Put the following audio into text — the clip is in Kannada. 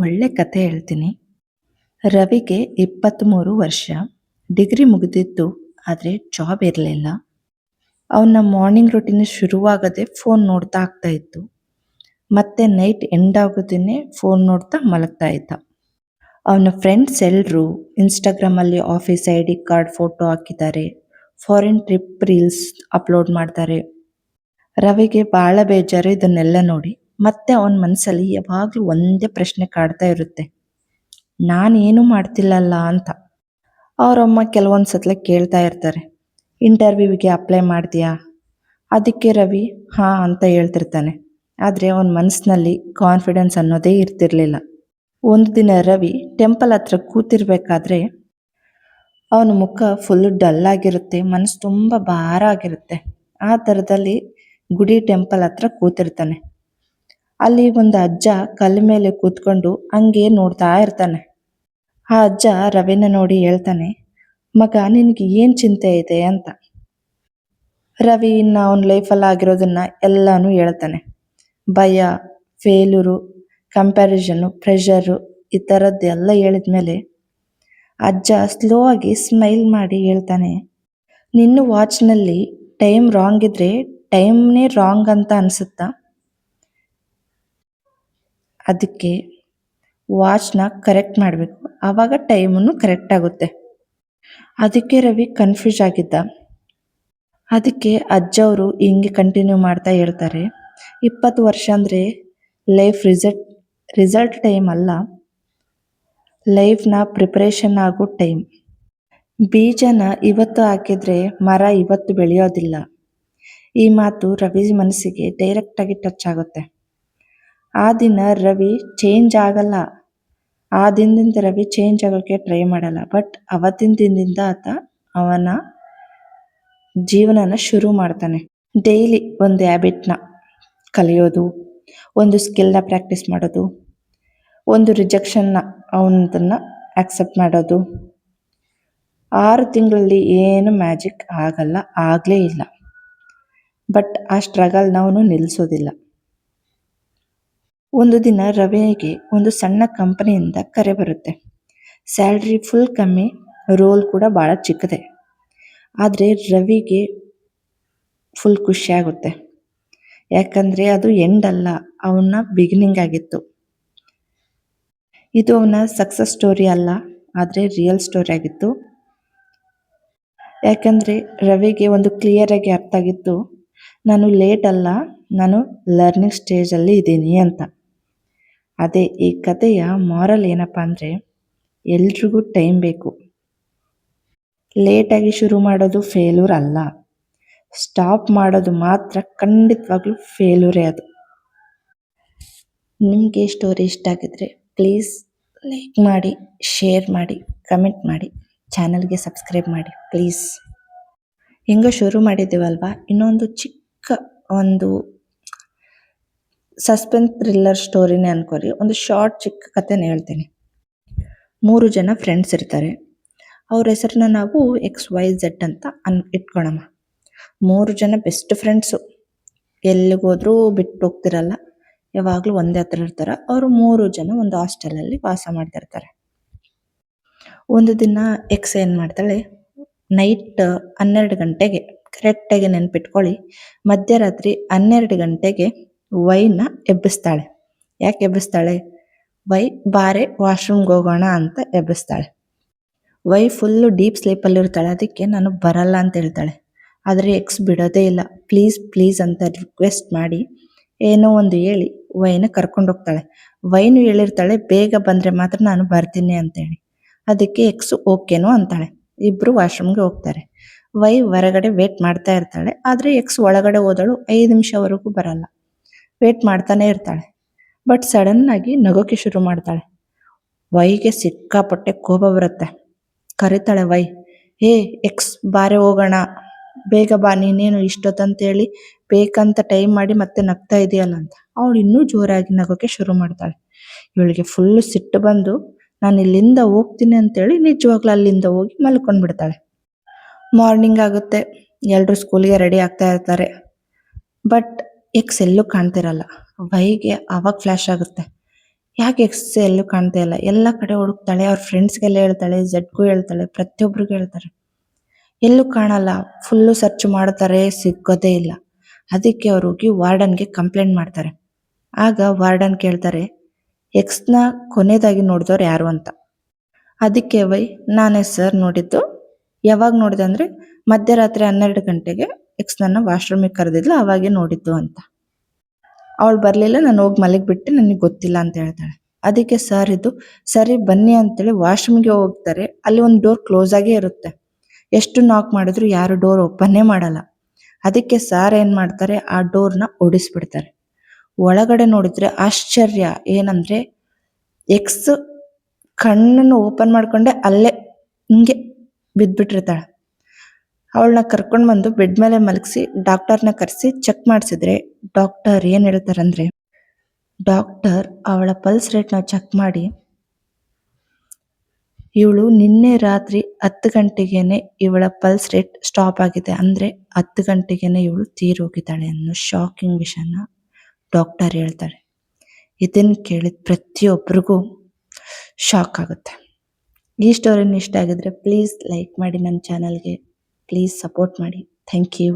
ಒಳ್ಳೆ ಕತೆ ಹೇಳ್ತೀನಿ. ರವಿಗೆ 23 ವರ್ಷ. ಡಿಗ್ರಿ ಮುಗಿದಿತ್ತು, ಆದರೆ ಜಾಬ್ ಇರಲಿಲ್ಲ. ಅವನ ಮಾರ್ನಿಂಗ್ ರೂಟೀನ್ ಶುರುವಾಗದೆ ಫೋನ್ ನೋಡ್ತಾ ಆಗ್ತಾ ಇತ್ತು. ಮತ್ತೆ ನೈಟ್ ಎಂಡ್ ಆಗೋದನ್ನೇ ಫೋನ್ ನೋಡ್ತಾ ಮಲಗ್ತಾ ಇದ್ದ. ಅವನ ಫ್ರೆಂಡ್ಸ್ ಎಲ್ಲರೂ ಇನ್ಸ್ಟಾಗ್ರಾಮಲ್ಲಿ ಆಫೀಸ್ ID ಕಾರ್ಡ್ ಫೋಟೋ ಹಾಕಿದ್ದಾರೆ, ಫಾರಿನ್ ಟ್ರಿಪ್ ರೀಲ್ಸ್ ಅಪ್ಲೋಡ್ ಮಾಡ್ತಾರೆ. ರವಿಗೆ ಭಾಳ ಬೇಜಾರು ಇದನ್ನೆಲ್ಲ ನೋಡಿ. ಮತ್ತೆ ಅವನ ಮನಸ್ಸಲ್ಲಿ ಯಾವಾಗಲೂ ಒಂದೇ ಪ್ರಶ್ನೆ ಕಾಡ್ತಾ ಇರುತ್ತೆ, ನಾನೇನು ಮಾಡ್ತಿಲ್ಲಲ್ಲ ಅಂತ. ಅವರಮ್ಮ ಕೆಲವೊಂದು ಸಲ ಕೇಳ್ತಾ ಇರ್ತಾರೆ, ಇಂಟರ್ವ್ಯೂವಿಗೆ ಅಪ್ಲೈ ಮಾಡ್ತೀಯಾ? ಅದಕ್ಕೆ ರವಿ ಹಾಂ ಅಂತ ಹೇಳ್ತಿರ್ತಾನೆ. ಆದರೆ ಅವನ ಮನಸ್ಸಿನಲ್ಲಿ ಕಾನ್ಫಿಡೆನ್ಸ್ ಅನ್ನೋದೇ ಇರ್ತಿರ್ಲಿಲ್ಲ. ಒಂದು ದಿನ ರವಿ ಟೆಂಪಲ್ ಹತ್ರ ಕೂತಿರ್ಬೇಕಾದ್ರೆ ಅವನ ಮುಖ ಫುಲ್ ಡಲ್ ಆಗಿರುತ್ತೆ, ಮನಸ್ಸು ತುಂಬ ಭಾರ ಆಗಿರುತ್ತೆ. ಆ ಥರದಲ್ಲಿ ಗುಡಿ ಟೆಂಪಲ್ ಹತ್ರ ಕೂತಿರ್ತಾನೆ. ಅಲ್ಲಿ ಒಂದು ಅಜ್ಜ ಕಲ್ಲ ಮೇಲೆ ಕೂತ್ಕೊಂಡು ಹಂಗೆ ನೋಡ್ತಾ ಇರ್ತಾನೆ. ಆ ಅಜ್ಜ ರವಿನ ನೋಡಿ ಹೇಳ್ತಾನೆ, ಮಗ ನಿನಗೆ ಏನು ಚಿಂತೆ ಇದೆ ಅಂತ. ರವಿ ಇನ್ನು ಅವನ ಲೈಫಲ್ಲಿ ಆಗಿರೋದನ್ನ ಎಲ್ಲಾನು ಹೇಳ್ತಾನೆ. ಭಯ, ಫೇಲ್ಯೂರು, ಕಂಪ್ಯಾರಿಸನ್ನು, ಪ್ರೆಷರು ಈ ಥರದ್ದೆಲ್ಲ ಹೇಳಿದ್ಮೇಲೆ ಅಜ್ಜ ಸ್ಲೋ ಆಗಿ ಸ್ಮೈಲ್ ಮಾಡಿ ಹೇಳ್ತಾನೆ, ನಿನ್ನ ವಾಚ್ನಲ್ಲಿ ಟೈಮ್ ರಾಂಗ್ ಇದ್ದರೆ ಟೈಮ್ನೇ ರಾಂಗ್ ಅಂತ ಅನಿಸುತ್ತಾ? ಅದಕ್ಕೆ ವಾಚ್ನ ಕರೆಕ್ಟ್ ಮಾಡಬೇಕು, ಆವಾಗ ಟೈಮನ್ನು ಕರೆಕ್ಟ್ ಆಗುತ್ತೆ. ಅದಕ್ಕೆ ರವಿ ಕನ್ಫ್ಯೂಸ್ ಆಗಿದ್ದ. ಅದಕ್ಕೆ ಅಜ್ಜವರು ಹಿಂಗೆ ಕಂಟಿನ್ಯೂ ಮಾಡ್ತಾ ಹೇಳ್ತಾರೆ, 20 ವರ್ಷ ಅಂದರೆ ಲೈಫ್ ರಿಸಲ್ಟ್ ಟೈಮ್ ಅಲ್ಲ, ಲೈಫ್ನ ಪ್ರಿಪ್ರೇಷನ್ ಆಗೋ ಟೈಮ್. ಬೀಜನ ಇವತ್ತು ಹಾಕಿದರೆ ಮರ ಇವತ್ತು ಬೆಳೆಯೋದಿಲ್ಲ. ಈ ಮಾತು ರವಿ ಮನಸ್ಸಿಗೆ ಡೈರೆಕ್ಟಾಗಿ ಟಚ್ ಆಗುತ್ತೆ. ಆ ದಿನ ರವಿ ಚೇಂಜ್ ಆಗಲ್ಲ. ಆ ದಿನದಿಂದ ರವಿ ಚೇಂಜ್ ಆಗೋಕ್ಕೆ ಟ್ರೈ ಮಾಡಲ್ಲ. ಬಟ್ ಅವತ್ತಿನ ದಿನದಿಂದ ಆತ ಅವನ ಜೀವನನ ಶುರು ಮಾಡ್ತಾನೆ. ಡೈಲಿ ಒಂದು ಹ್ಯಾಬಿಟ್ನ ಕಲಿಯೋದು, ಒಂದು ಸ್ಕಿಲ್ನ ಪ್ರಾಕ್ಟೀಸ್ ಮಾಡೋದು, ಒಂದು ರಿಜೆಕ್ಷನ್ನ ಅವನದನ್ನು ಆಕ್ಸೆಪ್ಟ್ ಮಾಡೋದು. 6 ತಿಂಗಳಲ್ಲಿ ಏನು ಮ್ಯಾಜಿಕ್ ಆಗಲ್ಲ, ಆಗಲೇ ಇಲ್ಲ. ಬಟ್ ಆ ಸ್ಟ್ರಗಲ್ನ ಅವನು ನಿಲ್ಲಿಸೋದಿಲ್ಲ. ಒಂದು ದಿನ ರವಿಗೆ ಒಂದು ಸಣ್ಣ ಕಂಪನಿಯಿಂದ ಕರೆ ಬರುತ್ತೆ. ಸ್ಯಾಲ್ರಿ ಫುಲ್ ಕಮ್ಮಿ, ರೋಲ್ ಕೂಡ ಭಾಳ ಚಿಕ್ಕದೆ. ಆದರೆ ರವಿಗೆ ಫುಲ್ ಖುಷಿಯಾಗುತ್ತೆ. ಯಾಕಂದರೆ ಅದು ಎಂಡ್ ಅಲ್ಲ, ಅವನ ಬಿಗಿನಿಂಗ್ ಆಗಿತ್ತು. ಇದು ಅವನ ಸಕ್ಸಸ್ ಸ್ಟೋರಿ ಅಲ್ಲ, ಆದರೆ ರಿಯಲ್ ಸ್ಟೋರಿ ಆಗಿತ್ತು. ಯಾಕಂದರೆ ರವಿಗೆ ಒಂದು ಕ್ಲಿಯರಾಗಿ ಅರ್ಥ ಆಗಿತ್ತು, ನಾನು ಲೇಟ್ ಅಲ್ಲ, ನಾನು ಲರ್ನಿಂಗ್ ಸ್ಟೇಜಲ್ಲಿ ಇದ್ದೀನಿ ಅಂತ. ಅದೇ ಈ ಕಥೆಯ ಮಾರಲ್ ಏನಪ್ಪ ಅಂದರೆ, ಎಲ್ರಿಗೂ ಟೈಮ್ ಬೇಕು. ಲೇಟಾಗಿ ಶುರು ಮಾಡೋದು ಫೇಲ್ಯೂರ್ ಅಲ್ಲ, ಸ್ಟಾಪ್ ಮಾಡೋದು ಮಾತ್ರ ಖಂಡಿತವಾಗ್ಲೂ ಫೇಲ್ಯೂರೇ ಅದು. ನಿಮಗೆ ಸ್ಟೋರಿ ಇಷ್ಟ ಆಗಿದ್ರೆ ಪ್ಲೀಸ್ ಲೈಕ್ ಮಾಡಿ, ಶೇರ್ ಮಾಡಿ, ಕಮೆಂಟ್ ಮಾಡಿ, ಚಾನಲ್ಗೆ ಸಬ್ಸ್ಕ್ರೈಬ್ ಮಾಡಿ ಪ್ಲೀಸ್. ಹೆಂಗೋ ಶುರು ಮಾಡಿದ್ದೀವಲ್ವ, ಇನ್ನೊಂದು ಚಿಕ್ಕ ಒಂದು ಸಸ್ಪೆನ್ಸ್ ಥ್ರಿಲ್ಲರ್ ಸ್ಟೋರಿನೇ ಅನ್ಕೋರಿ. ಒಂದು ಶಾರ್ಟ್ ಚಿಕ್ಕ ಕಥೆನ ಹೇಳ್ತೀನಿ. 3 ಜನ ಫ್ರೆಂಡ್ಸ್ ಇರ್ತಾರೆ. ಅವ್ರ ಹೆಸರನ್ನ ನಾವು XYZ ಅಂತ ಇಟ್ಕೊಳಮ್ಮ. 3 ಜನ ಬೆಸ್ಟ್ ಫ್ರೆಂಡ್ಸು, ಎಲ್ಲಿಗೋದ್ರೂ ಬಿಟ್ಟು ಹೋಗ್ತಿರಲ್ಲ, ಯಾವಾಗಲೂ ಒಂದೇ ಹತ್ರ ಇರ್ತಾರೆ. ಅವರು 3 ಜನ ಒಂದು ಹಾಸ್ಟೆಲಲ್ಲಿ ವಾಸ ಮಾಡ್ತಿರ್ತಾರೆ. ಒಂದು ದಿನ ಎಕ್ಸ್ ಏನು ಮಾಡ್ತಾಳೆ, ನೈಟ್ 12 ಗಂಟೆಗೆ ಕರೆಕ್ಟಾಗಿ ನೆನ್ಪಿಟ್ಕೊಳ್ಳಿ, ಮಧ್ಯರಾತ್ರಿ 12 ಗಂಟೆಗೆ ವೈನ ಎಬ್ಬಿಸ್ತಾಳೆ. ಯಾಕೆ ಎಬ್ಬಿಸ್ತಾಳೆ? ವೈ ಬಾರೆ ವಾಶ್ರೂಮ್ಗೆ ಹೋಗೋಣ ಅಂತ ಎಬ್ಬಿಸ್ತಾಳೆ. ವೈ ಫುಲ್ಲು ಡೀಪ್ ಸ್ಲೀಪಲ್ಲಿರ್ತಾಳೆ. ಅದಕ್ಕೆ ನಾನು ಬರಲ್ಲ ಅಂತ ಹೇಳ್ತಾಳೆ. ಆದರೆ ಎಕ್ಸ್ ಬಿಡೋದೇ ಇಲ್ಲ. ಪ್ಲೀಸ್ ಪ್ಲೀಸ್ ಅಂತ ರಿಕ್ವೆಸ್ಟ್ ಮಾಡಿ ಏನೋ ಒಂದು ಹೇಳಿ ವೈನ ಕರ್ಕೊಂಡೋಗ್ತಾಳೆ. ವೈನು ಹೇಳಿರ್ತಾಳೆ, ಬೇಗ ಬಂದರೆ ಮಾತ್ರ ನಾನು ಬರ್ತೀನಿ ಅಂತೇಳಿ. ಅದಕ್ಕೆ ಎಕ್ಸು ಓಕೆನೋ ಅಂತಾಳೆ. ಇಬ್ಬರು ವಾಶ್ರೂಮ್ಗೆ ಹೋಗ್ತಾರೆ. ವೈ ಹೊರಗಡೆ ವೇಟ್ ಮಾಡ್ತಾ ಇರ್ತಾಳೆ. ಆದರೆ ಎಕ್ಸ್ ಒಳಗಡೆ ಹೋದಳು 5 ನಿಮಿಷವರೆಗೂ ಬರಲ್ಲ. ವೇಟ್ ಮಾಡ್ತಾನೆ ಇರ್ತಾಳೆ. ಬಟ್ ಸಡನ್ನಾಗಿ ನಗೋಕ್ಕೆ ಶುರು ಮಾಡ್ತಾಳೆ. ವೈಗೆ ಸಿಕ್ಕಾಪಟ್ಟೆ ಕೋಪ ಬರುತ್ತೆ. ಕರೀತಾಳೆ ವೈ, ಎಕ್ಸ್ ಬಾರೆ ಹೋಗೋಣ, ಬೇಗ ಬಾ, ನೀನೇನು ಇಷ್ಟೊತ್ತಂತೇಳಿ ಬೇಕಂತ ಟೈಮ್ ಮಾಡಿ ಮತ್ತೆ ನಗ್ತಾ ಇದೆಯಲ್ಲ ಅಂತ. ಅವಳು ಇನ್ನೂ ಜೋರಾಗಿ ನಗೋಕ್ಕೆ ಶುರು ಮಾಡ್ತಾಳೆ. ಇವಳಿಗೆ ಫುಲ್ಲು ಸಿಟ್ಟು ಬಂದು, ನಾನು ಇಲ್ಲಿಂದ ಹೋಗ್ತೀನಿ ಅಂತೇಳಿ ನಿಜವಾಗ್ಲೂ ಅಲ್ಲಿಂದ ಹೋಗಿ ಮಲ್ಕೊಂಡ್ಬಿಡ್ತಾಳೆ. ಮಾರ್ನಿಂಗ್ ಆಗುತ್ತೆ. ಎಲ್ಲರೂ ಸ್ಕೂಲಿಗೆ ರೆಡಿ ಆಗ್ತಾ ಇರ್ತಾರೆ. ಬಟ್ ಎಕ್ಸ್ ಎಲ್ಲೂ ಕಾಣ್ತಿರಲ್ಲ. ವೈಗೆ ಆವಾಗ ಫ್ಲ್ಯಾಶ್ ಆಗುತ್ತೆ, ಯಾಕೆ ಎಕ್ಸ್ ಎಲ್ಲೂ ಕಾಣ್ತಾ ಇಲ್ಲ, ಎಲ್ಲ ಕಡೆ ಹುಡುಕ್ತಾಳೆ, ಅವ್ರ ಫ್ರೆಂಡ್ಸ್ಗೆಲ್ಲ ಹೇಳ್ತಾಳೆ, ಝಡ್ಗೂ ಹೇಳ್ತಾಳೆ, ಪ್ರತಿಯೊಬ್ಬರಿಗೂ ಹೇಳ್ತಾರೆ, ಎಲ್ಲೂ ಕಾಣಲ್ಲ. ಫುಲ್ಲು ಸರ್ಚ್ ಮಾಡ್ತಾರೆ, ಸಿಗೋದೇ ಇಲ್ಲ. ಅದಕ್ಕೆ ಅವ್ರು ಹೋಗಿ ವಾರ್ಡನ್ಗೆ ಕಂಪ್ಲೇಂಟ್ ಮಾಡ್ತಾರೆ. ಆಗ ವಾರ್ಡನ್ ಕೇಳ್ತಾರೆ, ಎಕ್ಸ್ನ ಕೊನೆಯದಾಗಿ ನೋಡಿದವ್ರು ಯಾರು ಅಂತ. ಅದಕ್ಕೆ ವೈ, ನಾನೇ ಸರ್ ನೋಡಿದ್ದು. ಯಾವಾಗ ನೋಡಿದೆ ಅಂದರೆ ಮಧ್ಯರಾತ್ರಿ 12 ಗಂಟೆಗೆ ಎಕ್ಸ್ ನನ್ನ ವಾಶ್ರೂಮಿಗೆ ಕರೆದಿದ್ಲು, ಅವಾಗೆ ನೋಡಿದ್ದು ಅಂತ. ಅವಳು ಬರಲಿಲ್ಲ, ನಾನು ಹೋಗಿ ಮಲಗಿಬಿಟ್ಟೆ, ನನಗೆ ಗೊತ್ತಿಲ್ಲ ಅಂತ ಹೇಳ್ತಾಳೆ. ಅದಕ್ಕೆ ಸರ್ ಇದು ಸರಿ ಬನ್ನಿ ಅಂತೇಳಿ ವಾಶ್ರೂಮ್ಗೆ ಹೋಗ್ತಾರೆ. ಅಲ್ಲಿ ಒಂದು ಡೋರ್ ಕ್ಲೋಸ್ ಆಗೇ ಇರುತ್ತೆ. ಎಷ್ಟು ನಾಕ್ ಮಾಡಿದ್ರು ಯಾರು ಡೋರ್ ಓಪನ್ನೇ ಮಾಡಲ್ಲ. ಅದಕ್ಕೆ ಸರ್ ಏನು ಮಾಡ್ತಾರೆ, ಆ ಡೋರ್ನ ಓಡಿಸ್ಬಿಡ್ತಾರೆ. ಒಳಗಡೆ ನೋಡಿದ್ರೆ ಆಶ್ಚರ್ಯ ಏನಂದ್ರೆ, ಎಕ್ಸ್ ಕಣ್ಣನ್ನು ಓಪನ್ ಮಾಡ್ಕೊಂಡೆ ಅಲ್ಲೇ ಹಿಂಗೆ ಬಿದ್ದುಬಿಟ್ಟಿರ್ತಾಳೆ. ಅವಳನ್ನ ಕರ್ಕೊಂಡು ಬಂದು ಬೆಡ್ ಮೇಲೆ ಮಲಗಿಸಿ ಡಾಕ್ಟರ್ನ ಕರೆಸಿ ಚೆಕ್ ಮಾಡಿಸಿದ್ರೆ ಡಾಕ್ಟರ್ ಏನು ಹೇಳ್ತಾರಂದ್ರೆ, ಡಾಕ್ಟರ್ ಅವಳ ಪಲ್ಸ್ ರೇಟ್ನ ಚೆಕ್ ಮಾಡಿ, ಇವಳು ನಿನ್ನೆ ರಾತ್ರಿ 10 ಗಂಟೆಗೇನೆ ಇವಳ ಪಲ್ಸ್ ರೇಟ್ ಸ್ಟಾಪ್ ಆಗಿದೆ, ಅಂದರೆ 10 ಗಂಟೆಗೇನೆ ಇವಳು ತೀರೋಗಿದ್ದಾಳೆ ಅನ್ನೋ ಶಾಕಿಂಗ್ ವಿಷಯನ ಡಾಕ್ಟರ್ ಹೇಳ್ತಾರೆ. ಇದನ್ನು ಕೇಳಿದ ಪ್ರತಿಯೊಬ್ಬರಿಗೂ ಶಾಕ್ ಆಗುತ್ತೆ. ಈ ಸ್ಟೋರಿನ ಇಷ್ಟ ಆಗಿದ್ರೆ ಪ್ಲೀಸ್ ಲೈಕ್ ಮಾಡಿ, ನನ್ನ ಚಾನಲ್ಗೆ ಪ್ಲೀಸ್ ಸಪೋರ್ಟ್ ಮಾಡಿ. Thank you.